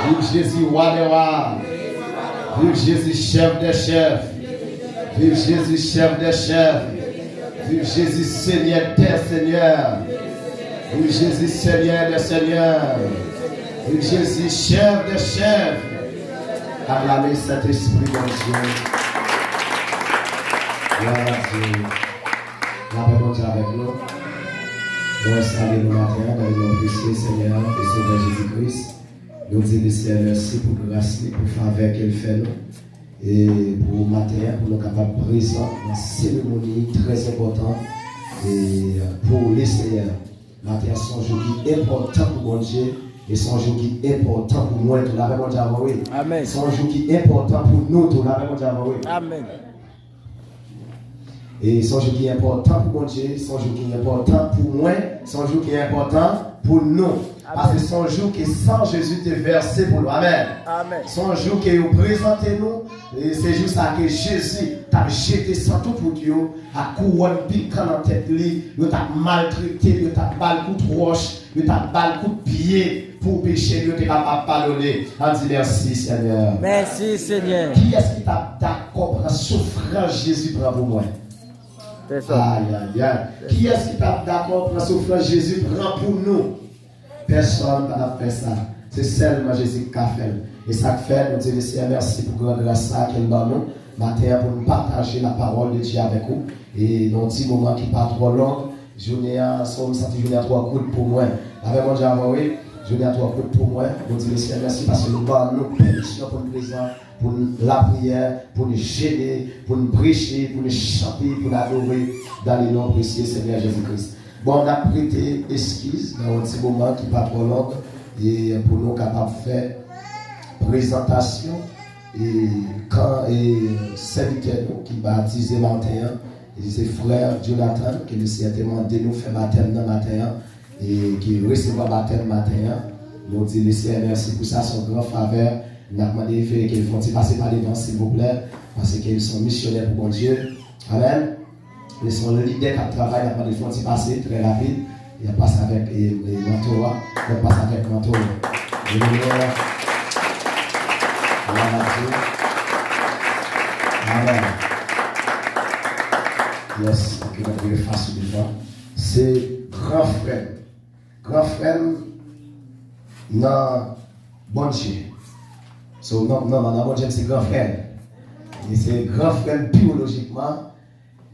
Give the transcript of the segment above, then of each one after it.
Vive Jésus, roi des rois. Vive Jésus, chef des chefs. Vive Jésus, chef des chefs. Vive Jésus, Seigneur des seigneurs. Vive Jésus, Seigneur des seigneurs. Vive Jésus, chef des chefs. Acclamez cet esprit de Dieu. Gloire à Dieu. La paix de Dieu avec nous. Nous saluons le matin dans le nom précieux Seigneur et Sauveur Jésus-Christ. Nous disons Seigneur merci pour grâce, pour faveur qu'il fait nous. Et pour le matin, pour nous capables de présenter une cérémonie très importante et pour les Seigneurs. Matin, c'est un jour qui est important pour mon Dieu et c'est un jour qui est important pour moi. Tout l'avez mon Dieu avant, oui. Amen. C'est un jour qui est important pour nous. Tout l'avez mon Dieu avant, oui. Amen. Et c'est un jour qui est important pour mon Dieu, c'est un jour qui est important pour moi, c'est un jour qui est important pour nous. Parce que c'est un jour qui sans Jésus te versé pour nous. Amen. Amen. C'est un jour qui est présenté nous. Et c'est juste ça que Jésus t'a jeté sans tout pour Dieu. À couronne piquant dans tête lui. Il t'a maltraité, il t'a balle coup de roche, il t'a balle coup de pied pour pécher. Il t'a pas pardonné. On dit merci Seigneur. Merci Seigneur. Qui est-ce qui t'a d'accord pour la souffrance Jésus prend pour moi? Aïe aïe aïe. Qui est-ce qui t'a d'accord pour la souffrance Jésus prend pour nous? Personne n'a fait ça. C'est seulement Jésus qui a fait. Et ça fait, nous disons Seigneur merci pour grande grâce qu'il donne nous. Matin pour nous partager la parole de Dieu avec vous. Et dans un petit moment qui n'est pas trop long, journée à trois coups pour moi. Avec mon Dieu, oui, journée à trois coups pour moi. Nous disons Seigneur merci parce que nous donnons nos permissions pour nous présenter, pour la prière, pour nous gêner, pour nous prêcher, pour nous chanter, pour nous adorer dans les noms précieux Seigneur Jésus-Christ. Bon, on a prêté esquisse dans un petit moment qui n'est pas trop long et pour nous capables de faire présentation et quand serviteur qui baptisé matin et c'est frère Jonathan qui nous certainement de nous faire baptême dans matin et qui recevra baptême matin. Nous disons merci pour ça, son grand faveur. Nous avons demandé qu'ils font passer par les vents s'il vous plaît parce qu'ils sont missionnaires pour mon Dieu. Amen. Ils sont le leader qui travaille, il faut passer très rapide. Il passe avec Mantoa, il passe avec Mantoa. Amen. Yes, ok, on va le faire devant. C'est grand frère. Grand frère, non, bon Dieu. So, non, bon Dieu, c'est grand frère. Et c'est grand frère biologiquement.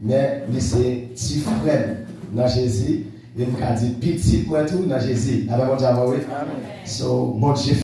Mais c'est petit frère dans Jésus. Il m'a dit petit pour tout dans Jésus. Avec mon Dieu, oui. So, bon Dieu.